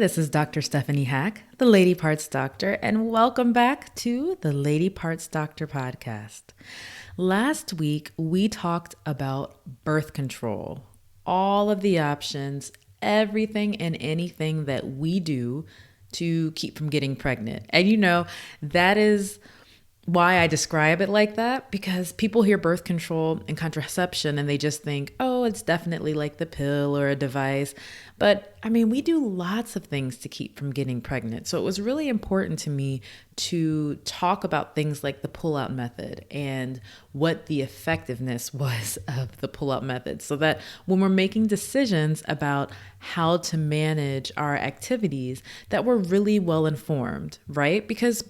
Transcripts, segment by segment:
this is Dr. Stephanie Hack, the Lady Parts Doctor, and welcome back to the Lady Parts Doctor podcast. Last week, we talked about birth control, all of the options, everything and anything that we do to keep from getting pregnant. And that is why I describe it like that, because people hear birth control and contraception and they just think, oh, it's definitely like the pill or a device. But we do lots of things to keep from getting pregnant. So it was really important to me to talk about things like the pull-out method and what the effectiveness was of the pull-out method, so that when we're making decisions about how to manage our activities, that we're really well informed, right? Because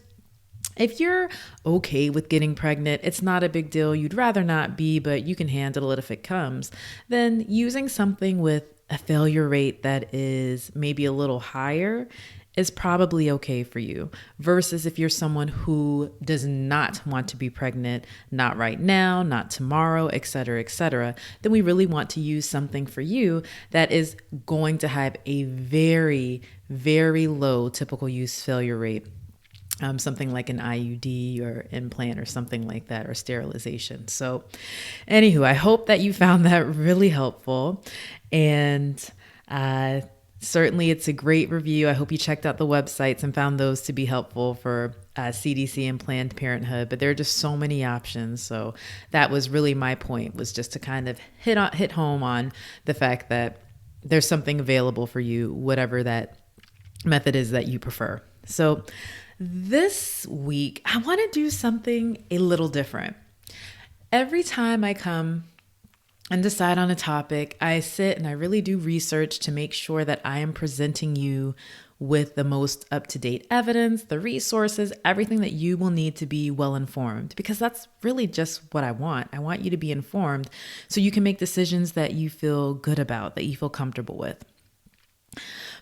if you're okay with getting pregnant, it's not a big deal, you'd rather not be, but you can handle it if it comes, then using something with a failure rate that is maybe a little higher is probably okay for you. Versus if you're someone who does not want to be pregnant, not right now, not tomorrow, et cetera, then we really want to use something for you that is going to have a very, very low typical use failure rate. Something like an IUD or implant or something like that, or sterilization. So anywho, I hope that you found that really helpful. And certainly it's a great review. I hope you checked out the websites and found those to be helpful for CDC and Planned Parenthood. But there are just so many options. So that was really my point, was just to kind of hit home on the fact that there's something available for you, whatever that method is that you prefer. So this week, I want to do something a little different. Every time I come and decide on a topic, I sit and I really do research to make sure that I am presenting you with the most up-to-date evidence, the resources, everything that you will need to be well informed, because that's really just what I want. I want you to be informed so you can make decisions that you feel good about, that you feel comfortable with.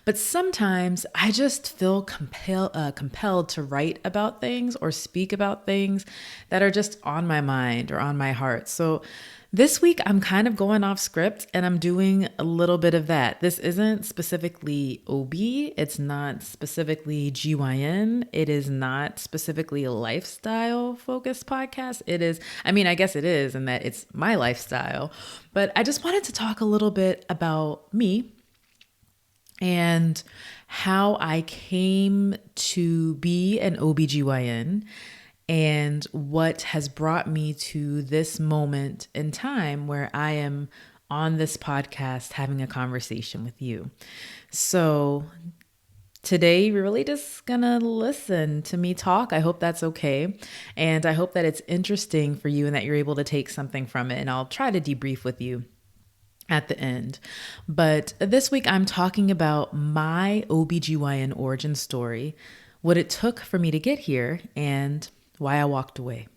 But sometimes I just feel compelled to write about things or speak about things that are just on my mind or on my heart. So this week I'm kind of going off script and I'm doing a little bit of that. This isn't specifically OB. It's not specifically GYN. It is not specifically a lifestyle focused podcast. It is, I guess it is, in that it's my lifestyle. But I just wanted to talk a little bit about me and how I came to be an OBGYN and what has brought me to this moment in time where I am on this podcast having a conversation with you. So today, we're really just gonna listen to me talk. I hope that's okay. And I hope that it's interesting for you and that you're able to take something from it. And I'll try to debrief with you at the end. But this week I'm talking about my OBGYN origin story, what it took for me to get here, and why I walked away.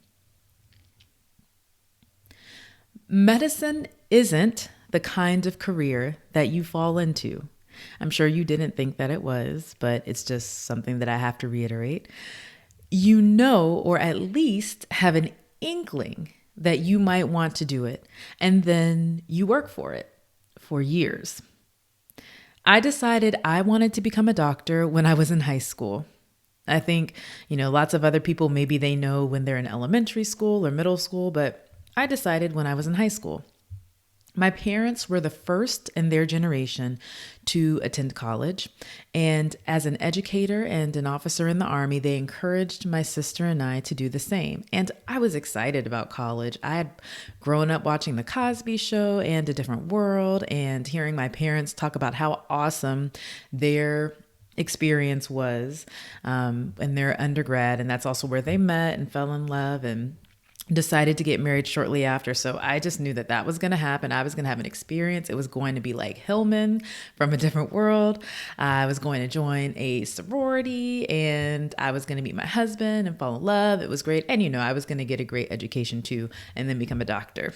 Medicine isn't the kind of career that you fall into. I'm sure you didn't think that it was, but it's just something that I have to reiterate. Or at least have an inkling that you might want to do it, and then you work for it for years. I decided I wanted to become a doctor when I was in high school. I think, lots of other people, maybe they know when they're in elementary school or middle school, but I decided when I was in high school. My parents were the first in their generation to attend college, and as an educator and an officer in the Army, they encouraged my sister and I to do the same. And I was excited about college. I had grown up watching The Cosby Show and A Different World, and hearing my parents talk about how awesome their experience was in their undergrad, and that's also where they met and fell in love and decided to get married shortly after. So I just knew that was going to happen. I was going to have an experience. It was going to be like Hillman from A Different World. I was going to join a sorority and I was going to meet my husband and fall in love. It was great. And I was going to get a great education too, and then become a doctor.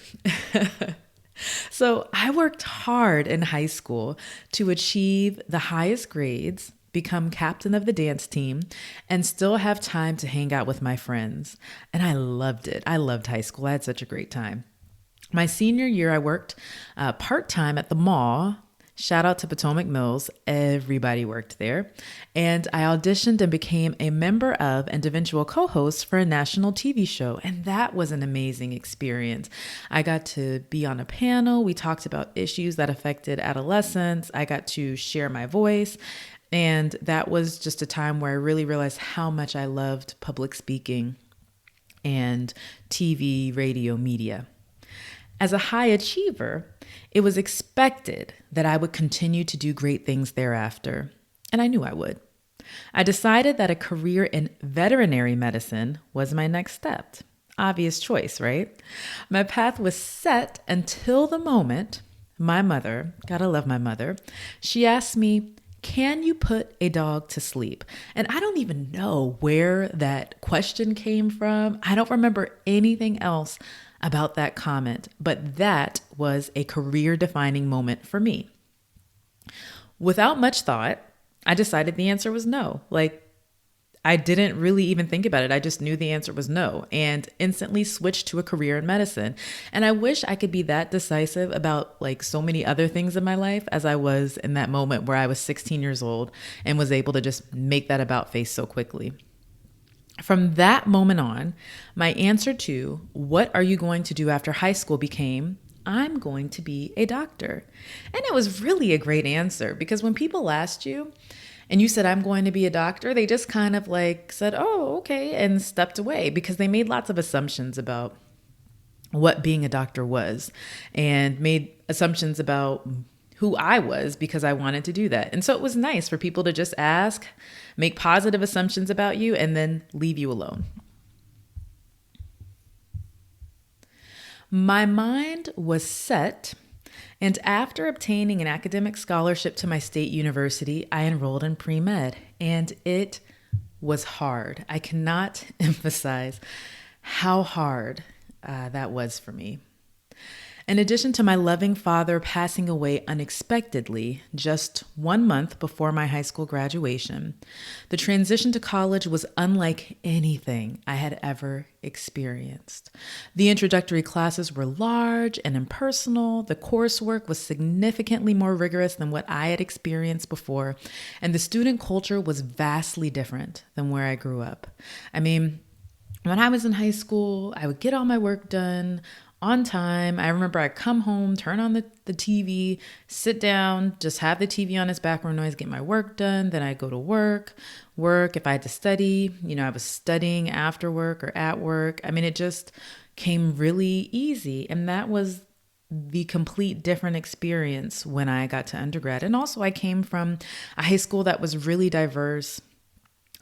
So I worked hard in high school to achieve the highest grades, become captain of the dance team, and still have time to hang out with my friends. And I loved it. I loved high school. I had such a great time. My senior year, I worked part-time at the mall Shout out to Potomac Mills. Everybody worked there. And I auditioned and became a member of and eventual co-host for a national TV show. And that was an amazing experience. I got to be on a panel. We talked about issues that affected adolescents. I got to share my voice. And that was just a time where I really realized how much I loved public speaking and TV, radio, media. As a high achiever, it was expected that I would continue to do great things thereafter, and I knew I would. I decided that a career in veterinary medicine was my next step. Obvious choice, right? My path was set until the moment my mother, gotta love my mother, she asked me, "Can you put a dog to sleep?" And I don't even know where that question came from. I don't remember anything else about that comment, but that was a career-defining moment for me. Without much thought, I decided the answer was no. I didn't really even think about it. I just knew the answer was no and instantly switched to a career in medicine. And I wish I could be that decisive about so many other things in my life as I was in that moment where I was 16 years old and was able to just make that about face so quickly. From that moment on, my answer to what are you going to do after high school became, I'm going to be a doctor. And it was really a great answer because when people asked you and you said, I'm going to be a doctor, they just kind of said, oh, okay, and stepped away because they made lots of assumptions about what being a doctor was and made assumptions about who I was because I wanted to do that. And so it was nice for people to just ask, make positive assumptions about you, and then leave you alone. My mind was set, and after obtaining an academic scholarship to my state university, I enrolled in pre-med, and it was hard. I cannot emphasize how hard that was for me. In addition to my loving father passing away unexpectedly just 1 month before my high school graduation, the transition to college was unlike anything I had ever experienced. The introductory classes were large and impersonal. The coursework was significantly more rigorous than what I had experienced before, and the student culture was vastly different than where I grew up. When I was in high school, I would get all my work done on time. I remember I'd come home, turn on the TV, sit down, just have the TV on as background noise, get my work done. Then I'd go to work. If I had to study, I was studying after work or at work. It just came really easy. And that was the complete different experience when I got to undergrad. And also I came from a high school that was really diverse.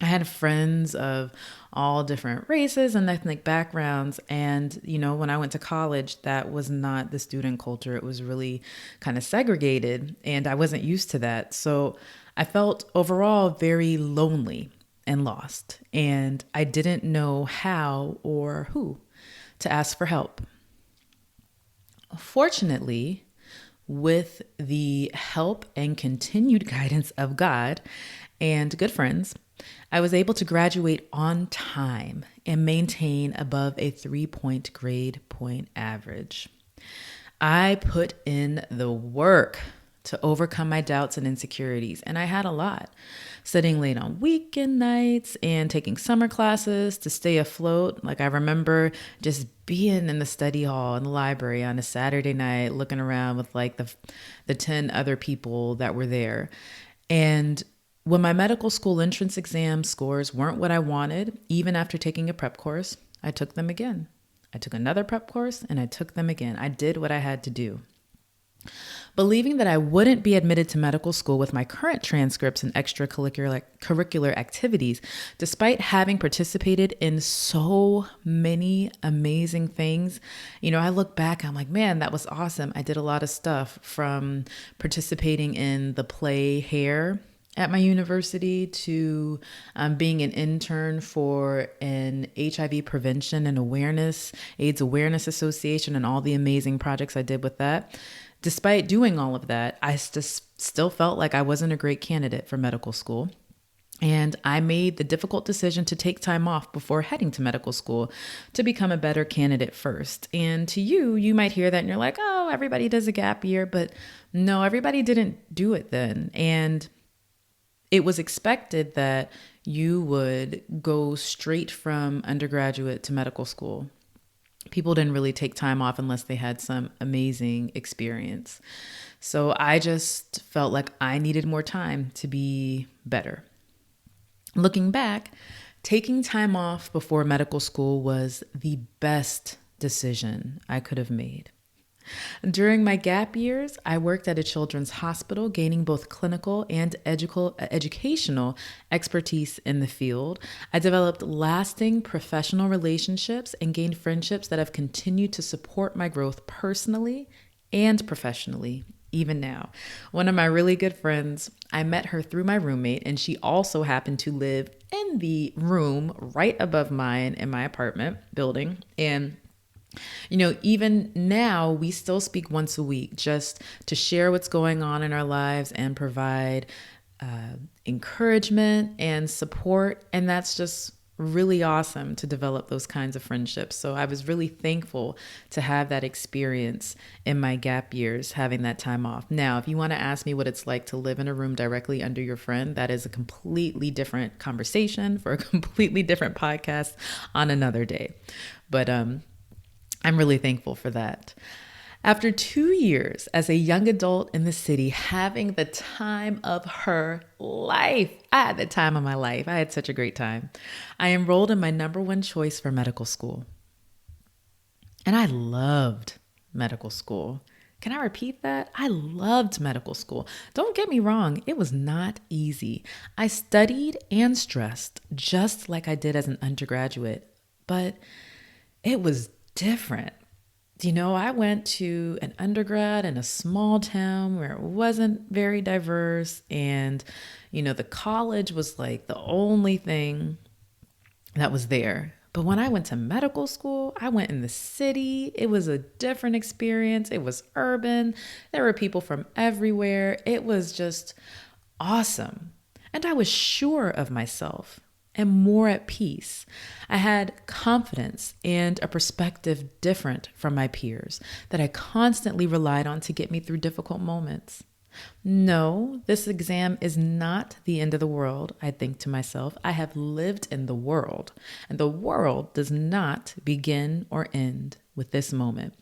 I had friends of all different races and ethnic backgrounds. And, when I went to college, that was not the student culture. It was really kind of segregated and I wasn't used to that. So I felt overall very lonely and lost. And I didn't know how or who to ask for help. Fortunately, with the help and continued guidance of God and good friends, I was able to graduate on time and maintain above a 3-point grade point average. I put in the work to overcome my doubts and insecurities, and I had a lot. Studying late on weekend nights and taking summer classes to stay afloat. I remember just being in the study hall in the library on a Saturday night, looking around with the 10 other people that were there. And when my medical school entrance exam scores weren't what I wanted, even after taking a prep course, I took them again. I took another prep course and I took them again. I did what I had to do. Believing that I wouldn't be admitted to medical school with my current transcripts and extracurricular activities, despite having participated in so many amazing things, I look back, I'm like, man, that was awesome. I did a lot of stuff from participating in the play Hair at my university to being an intern for an HIV prevention and AIDS awareness association and all the amazing projects I did with that. Despite doing all of that, I still felt like I wasn't a great candidate for medical school. And I made the difficult decision to take time off before heading to medical school to become a better candidate first. And to you, you might hear that and you're like, oh, everybody does a gap year. But no, everybody didn't do it then. And it was expected that you would go straight from undergraduate to medical school. People didn't really take time off unless they had some amazing experience. So I just felt like I needed more time to be better. Looking back, taking time off before medical school was the best decision I could have made. During my gap years, I worked at a children's hospital, gaining both clinical and educational expertise in the field. I developed lasting professional relationships and gained friendships that have continued to support my growth personally and professionally. Even now, one of my really good friends, I met her through my roommate, and she also happened to live in the room right above mine in my apartment building. And even now we still speak once a week just to share what's going on in our lives and provide encouragement and support. And that's just really awesome to develop those kinds of friendships. So I was really thankful to have that experience in my gap years, having that time off. Now, if you want to ask me what it's like to live in a room directly under your friend, that is a completely different conversation for a completely different podcast on another day. But I'm really thankful for that. After 2 years as a young adult in the city, having the time of her life, I had the time of my life. I had such a great time. I enrolled in my number one choice for medical school. And I loved medical school. Can I repeat that? I loved medical school. Don't get me wrong, it was not easy. I studied and stressed just like I did as an undergraduate, but it was different. I went to an undergrad in a small town where it wasn't very diverse. And, the college was like the only thing that was there. But when I went to medical school, I went in the city. It was a different experience. It was urban. There were people from everywhere. It was just awesome. And I was sure of myself and more at peace. I had confidence and a perspective different from my peers that I constantly relied on to get me through difficult moments. No, this exam is not the end of the world, I think to myself. I have lived in the world, and the world does not begin or end with this moment.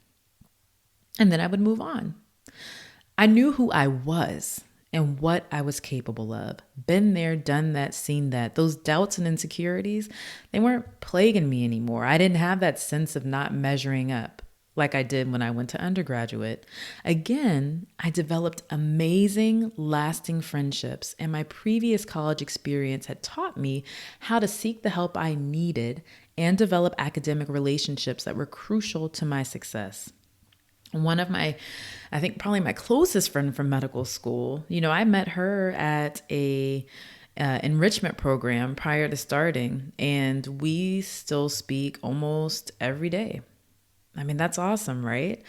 And then I would move on. I knew who I was and what I was capable of. Been there, done that, seen that. Those doubts and insecurities, they weren't plaguing me anymore. I didn't have that sense of not measuring up like I did when I went to undergraduate. Again, I developed amazing, lasting friendships, and my previous college experience had taught me how to seek the help I needed and develop academic relationships that were crucial to my success. One of I think probably my closest friend from medical school, I met her at a enrichment program prior to starting, and we still speak almost every day. I mean, that's awesome, right?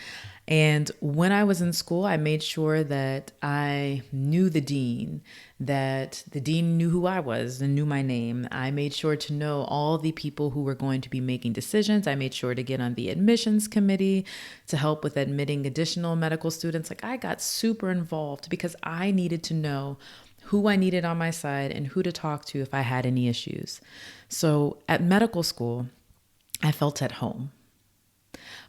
And when I was in school, I made sure that I knew that the dean knew who I was and knew my name. I made sure to know all the people who were going to be making decisions. I made sure to get on the admissions committee to help with admitting additional medical students. Like, I got super involved because I needed to know who I needed on my side and who to talk to if I had any issues. So at medical school, I felt at home.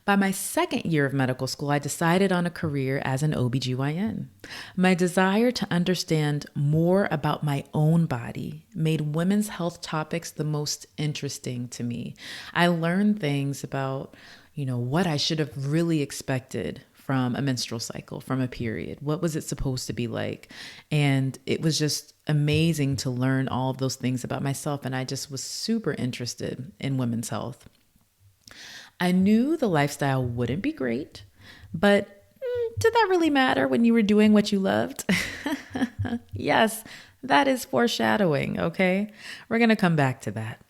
By my second year of medical school, I decided on a career as an OBGYN. My desire to understand more about my own body made women's health topics the most interesting to me. I learned things about, what I should have really expected from a menstrual cycle, from a period. What was it supposed to be like? And it was just amazing to learn all of those things about myself. And I just was super interested in women's health. I knew the lifestyle wouldn't be great, but did that really matter when you were doing what you loved? Yes, that is foreshadowing, okay? We're going to come back to that.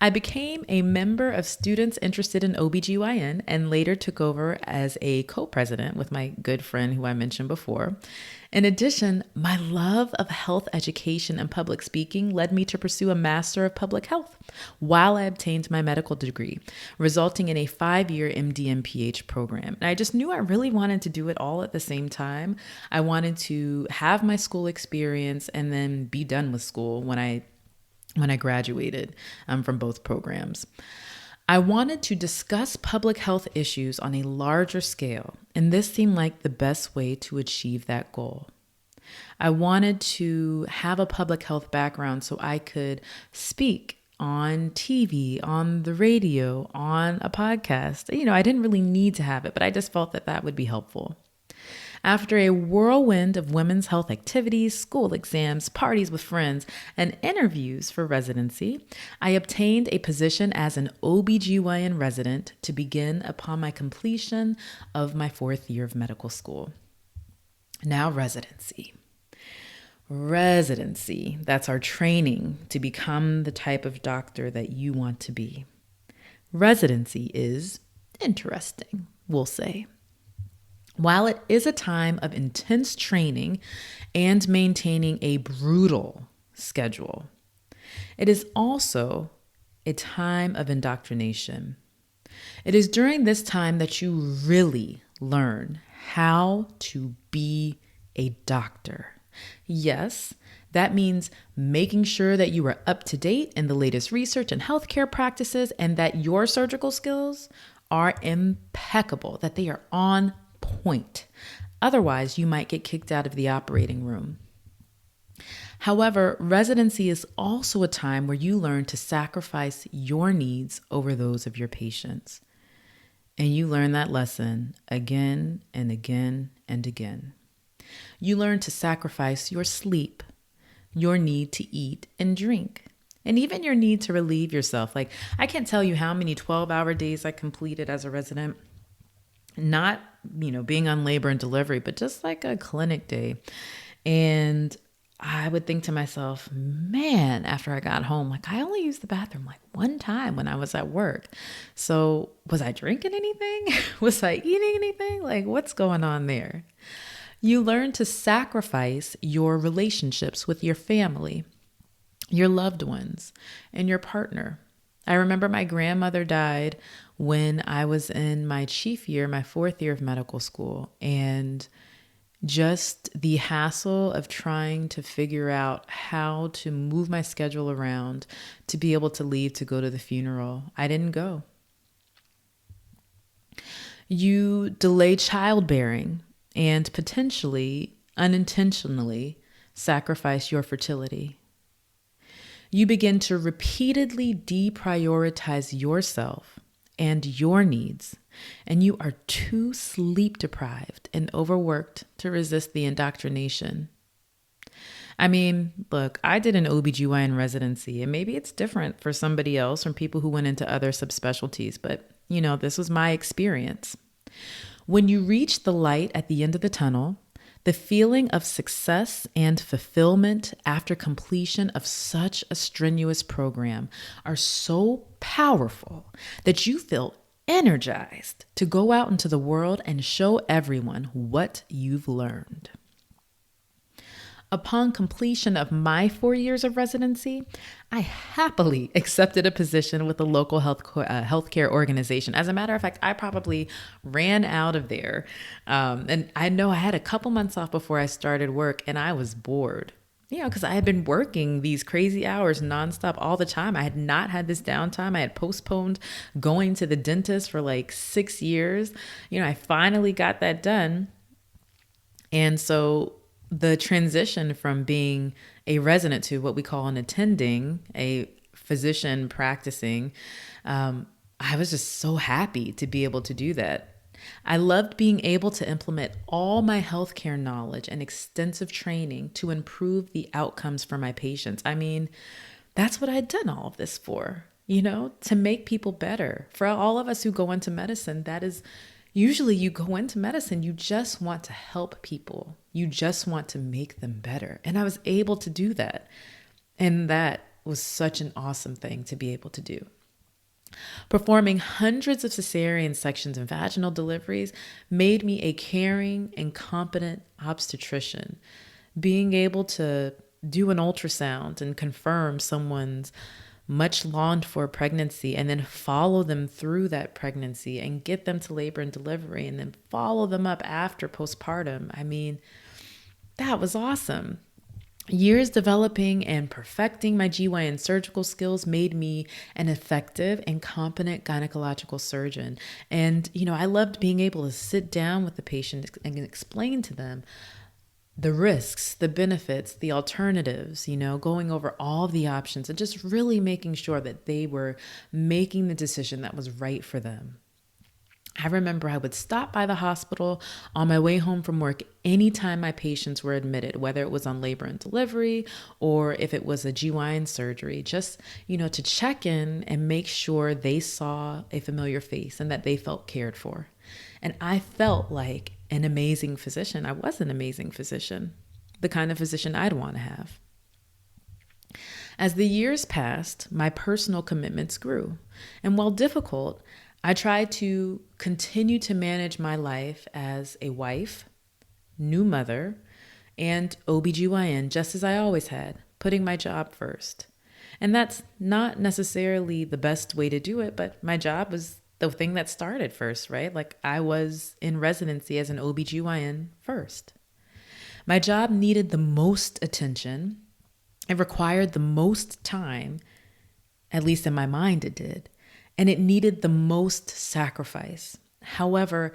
I became a member of students interested in OBGYN and later took over as a co-president with my good friend who I mentioned before. In addition, my love of health education and public speaking led me to pursue a Master of Public Health while I obtained my medical degree, resulting in a 5-year MD and PH program. And I just knew I really wanted to do it all at the same time. I wanted to have my school experience and then be done with school when I graduated from both programs. I wanted to discuss public health issues on a larger scale, and this seemed like the best way to achieve that goal. I wanted to have a public health background so I could speak on TV, on the radio, on a podcast. I didn't really need to have it, but I just felt that that would be helpful. After a whirlwind of women's health activities, school exams, parties with friends, and interviews for residency, I obtained a position as an OBGYN resident to begin upon my completion of my 4th year of medical school. Now, residency. Residency, that's our training to become the type of doctor that you want to be. Residency is interesting, we'll say. While it is a time of intense training and maintaining a brutal schedule, it is also a time of indoctrination. It is during this time that you really learn how to be a doctor. Yes, that means making sure that you are up to date in the latest research and healthcare practices and that your surgical skills are impeccable, that they are on point. Otherwise, you might get kicked out of the operating room. However, residency is also a time where you learn to sacrifice your needs over those of your patients. And you learn that lesson again and again and again. You learn to sacrifice your sleep, your need to eat and drink, and even your need to relieve yourself. Like, I can't tell you how many 12-hour days I completed as a resident. Not, being on labor and delivery, but just like a clinic day. And I would think to myself, man, after I got home, like I only used the bathroom like one time when I was at work. So was I drinking anything? Was I eating anything? Like, what's going on there? You learn to sacrifice your relationships with your family, your loved ones, and your partner. I remember my grandmother died when I was in my chief year, my 4th year of medical school, and just the hassle of trying to figure out how to move my schedule around to be able to leave to go to the funeral. I didn't go. You delay childbearing and potentially, unintentionally, sacrifice your fertility. You begin to repeatedly deprioritize yourself and your needs, and you are too sleep deprived and overworked to resist the indoctrination. I mean, look, I did an OBGYN residency, and maybe it's different for somebody else, from people who went into other subspecialties, but this was my experience. When you reach the light at the end of the tunnel, the feeling of success and fulfillment after completion of such a strenuous program are so powerful that you feel energized to go out into the world and show everyone what you've learned. Upon completion of my 4 years of residency, I happily accepted a position with a local healthcare organization. As a matter of fact, I probably ran out of there. And I know I had a couple months off before I started work, and I was bored. Because I had been working these crazy hours nonstop all the time. I had not had this downtime. I had postponed going to the dentist for like 6 years. I finally got that done. And so the transition from being a resident to what we call an attending, a physician practicing, I was just so happy to be able to do that. I loved being able to implement all my healthcare knowledge and extensive training to improve the outcomes for my patients. I mean, that's what I'd done all of this for, to make people better. For all of us who go into medicine, that is usually you go into medicine, you just want to help people. You just want to make them better. And I was able to do that. And that was such an awesome thing to be able to do. Performing hundreds of cesarean sections and vaginal deliveries made me a caring and competent obstetrician. Being able to do an ultrasound and confirm someone's much longed for pregnancy and then follow them through that pregnancy and get them to labor and delivery and then follow them up after postpartum. I mean, that was awesome. Years developing and perfecting my GYN surgical skills made me an effective and competent gynecological surgeon. And, I loved being able to sit down with the patient and explain to them the risks, the benefits, the alternatives, going over all the options and just really making sure that they were making the decision that was right for them. I remember I would stop by the hospital on my way home from work anytime my patients were admitted, whether it was on labor and delivery or if it was a GYN surgery, just, to check in and make sure they saw a familiar face and that they felt cared for. And I felt like an amazing physician. I was an amazing physician, the kind of physician I'd want to have. As the years passed, my personal commitments grew. And while difficult, I tried to continue to manage my life as a wife, new mother, and OBGYN just as I always had, putting my job first. And that's not necessarily the best way to do it, but my job was the thing that started first, right? Like I was in residency as an OBGYN first. My job needed the most attention. It required the most time, at least in my mind it did. And it needed the most sacrifice. However,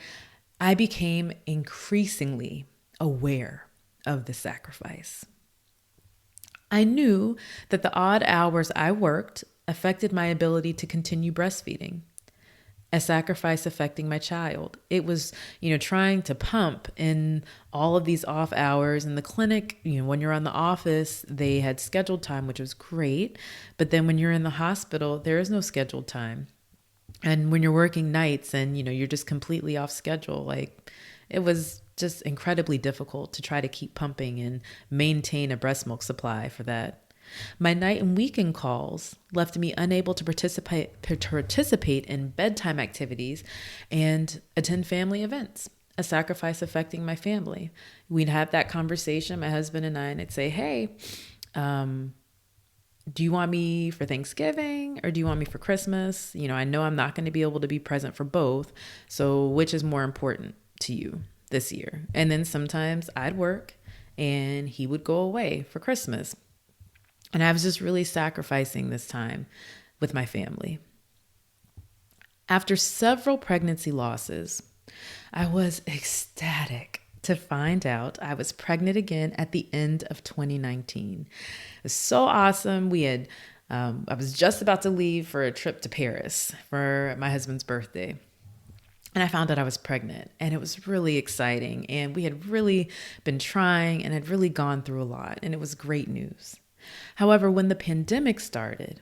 I became increasingly aware of the sacrifice. I knew that the odd hours I worked affected my ability to continue breastfeeding, a sacrifice affecting my child. It was, trying to pump in all of these off hours in the clinic. When you're on the office, they had scheduled time, which was great. But then when you're in the hospital, there is no scheduled time. And when you're working nights and, you're just completely off schedule, like it was just incredibly difficult to try to keep pumping and maintain a breast milk supply for that. My night and weekend calls left me unable to participate in bedtime activities and attend family events, a sacrifice affecting my family. We'd have that conversation, my husband and I, and I'd say, hey, do you want me for Thanksgiving or do you want me for Christmas? I know I'm not going to be able to be present for both. So which is more important to you this year? And then sometimes I'd work and he would go away for Christmas. And I was just really sacrificing this time with my family. After several pregnancy losses, I was ecstatic to find out I was pregnant again at the end of 2019. It was so awesome. I was just about to leave for a trip to Paris for my husband's birthday. And I found out I was pregnant, and it was really exciting. And we had really been trying and had really gone through a lot, and it was great news. However, when the pandemic started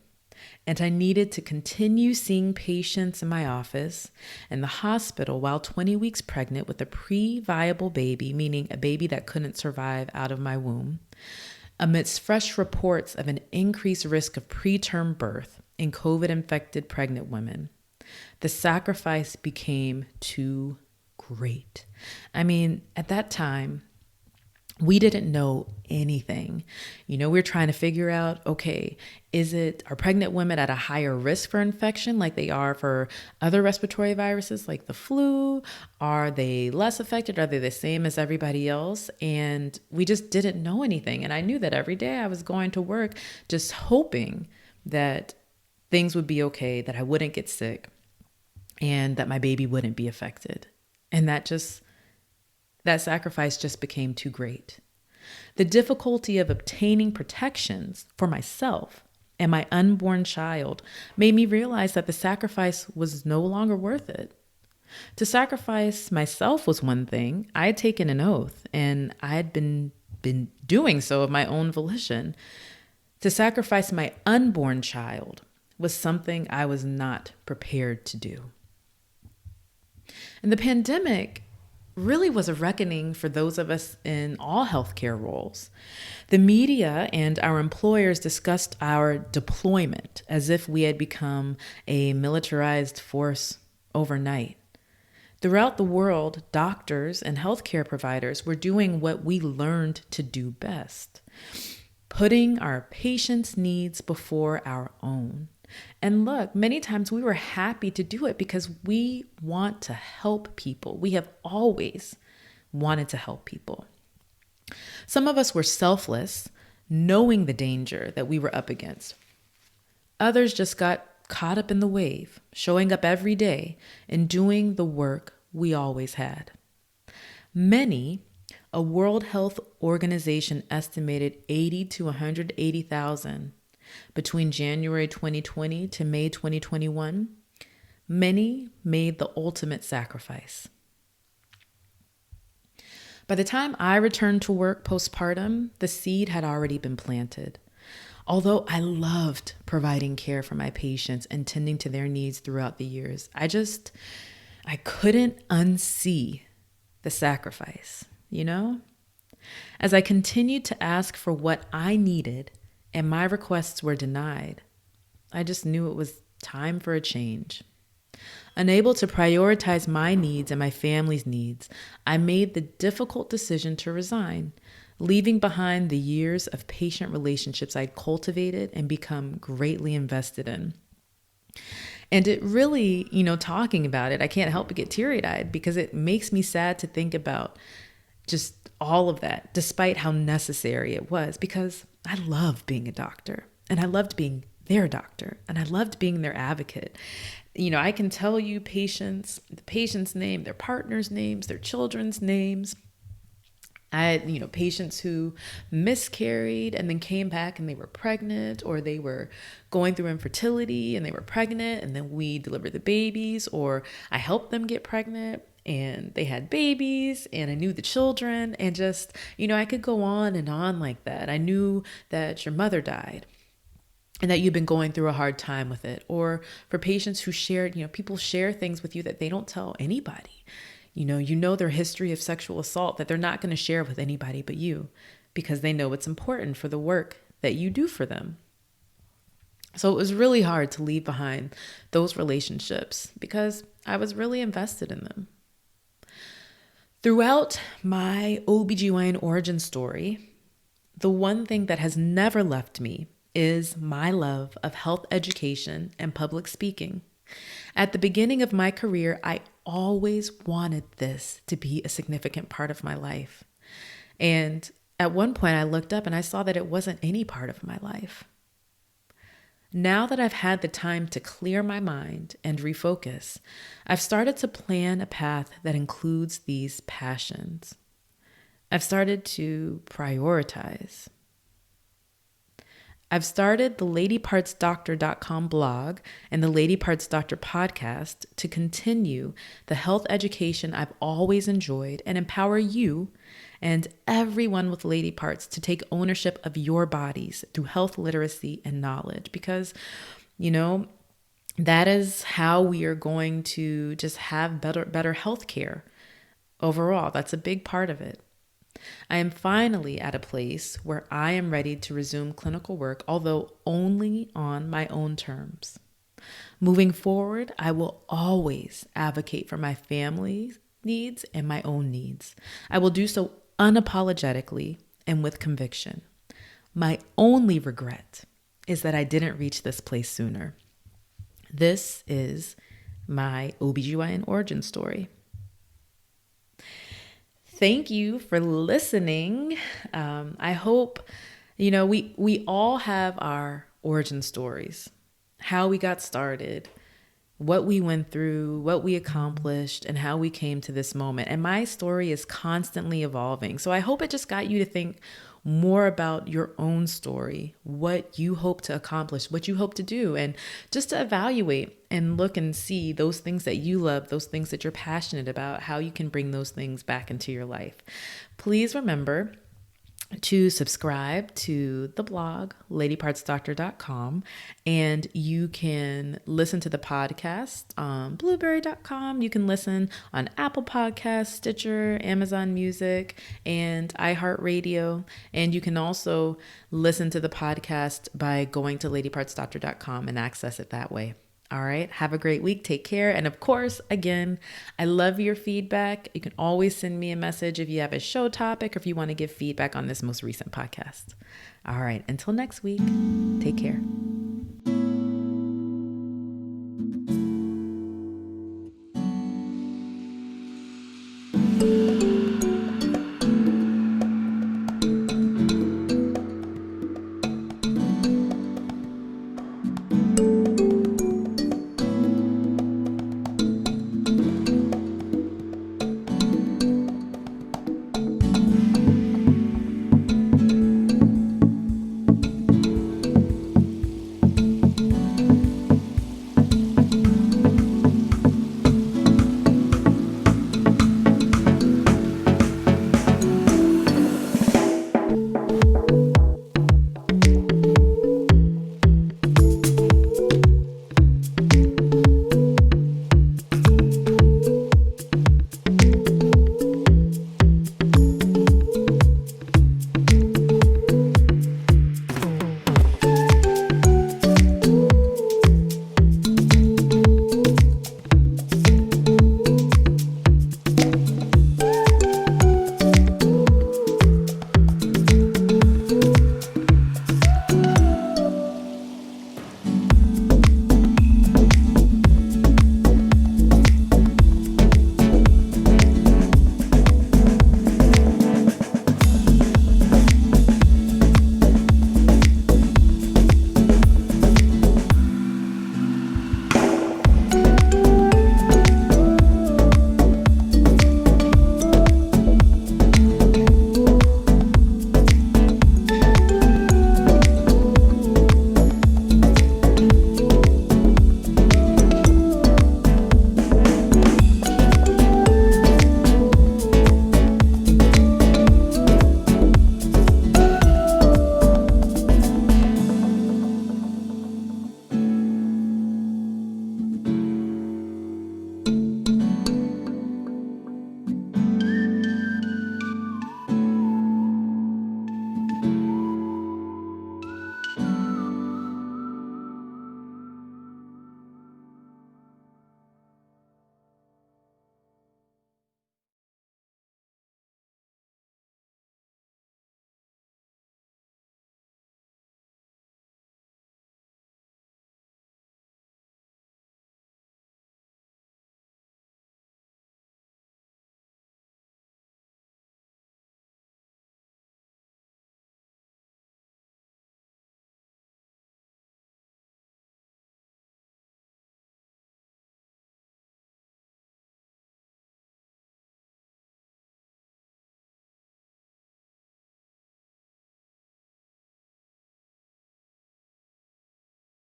and I needed to continue seeing patients in my office and the hospital while 20 weeks pregnant with a pre-viable baby, meaning a baby that couldn't survive out of my womb, amidst fresh reports of an increased risk of preterm birth in COVID-infected pregnant women, the sacrifice became too great. I mean, at that time, we didn't know anything. We're trying to figure out, okay, are pregnant women at a higher risk for infection like they are for other respiratory viruses like the flu? Are they less affected? Are they the same as everybody else? And we just didn't know anything. And I knew that every day I was going to work just hoping that things would be okay, that I wouldn't get sick, and that my baby wouldn't be affected. And that sacrifice just became too great. The difficulty of obtaining protections for myself and my unborn child made me realize that the sacrifice was no longer worth it. To sacrifice myself was one thing. I had taken an oath and I had been doing so of my own volition. To sacrifice my unborn child was something I was not prepared to do. And the pandemic really was a reckoning for those of us in all healthcare roles. The media and our employers discussed our deployment as if we had become a militarized force overnight. Throughout the world, doctors and healthcare providers were doing what we learned to do best, putting our patients' needs before our own. And look, many times we were happy to do it because we want to help people. We have always wanted to help people. Some of us were selfless, knowing the danger that we were up against. Others just got caught up in the wave, showing up every day and doing the work we always had. Many, a World Health Organization estimated 80 to 180,000 between January 2020 to May 2021, many made the ultimate sacrifice. By the time I returned to work postpartum, the seed had already been planted. Although I loved providing care for my patients and tending to their needs throughout the years, I couldn't unsee the sacrifice, As I continued to ask for what I needed and my requests were denied, I just knew it was time for a change. Unable to prioritize my needs and my family's needs, I made the difficult decision to resign, leaving behind the years of patient relationships I'd cultivated and become greatly invested in. And it really, talking about it, I can't help but get teary-eyed because it makes me sad to think about just all of that, despite how necessary it was, because I love being a doctor and I loved being their doctor and I loved being their advocate. I can tell you the patient's name, their partner's names, their children's names. I had, patients who miscarried and then came back and they were pregnant, or they were going through infertility and they were pregnant and then we delivered the babies, or I helped them get pregnant and they had babies and I knew the children, and just, I could go on and on like that. I knew that your mother died and that you've been going through a hard time with it. Or for patients who shared, people share things with you that they don't tell anybody. Their history of sexual assault that they're not going to share with anybody but you, because they know it's important for the work that you do for them. So it was really hard to leave behind those relationships because I was really invested in them. Throughout my OBGYN origin story, the one thing that has never left me is my love of health education and public speaking. At the beginning of my career, I always wanted this to be a significant part of my life. And at one point I looked up and I saw that it wasn't any part of my life. Now that I've had the time to clear my mind and refocus, I've started to plan a path that includes these passions. I've started to prioritize. I've started the LadyPartsDoctor.com blog and the Lady Parts Doctor podcast to continue the health education I've always enjoyed and empower you and everyone with lady parts to take ownership of your bodies through health literacy and knowledge, because, that is how we are going to just have better health care overall. That's a big part of it. I am finally at a place where I am ready to resume clinical work, although only on my own terms. Moving forward, I will always advocate for my family's needs and my own needs. I will do so unapologetically and with conviction. My only regret is that I didn't reach this place sooner. This is my OBGYN origin story. Thank you for listening. I hope, we all have our origin stories, how we got started, what we went through, what we accomplished, and how we came to this moment. And my story is constantly evolving. So I hope it just got you to think more about your own story, what you hope to accomplish, what you hope to do, and just to evaluate and look and see those things that you love, those things that you're passionate about, how you can bring those things back into your life. Please remember to subscribe to the blog, ladypartsdoctor.com, and you can listen to the podcast on blueberry.com. You can listen on Apple Podcasts, Stitcher, Amazon Music, and iHeartRadio. And you can also listen to the podcast by going to ladypartsdoctor.com and access it that way. All right. Have a great week. Take care. And of course, again, I love your feedback. You can always send me a message if you have a show topic or if you want to give feedback on this most recent podcast. All right. Until next week, take care.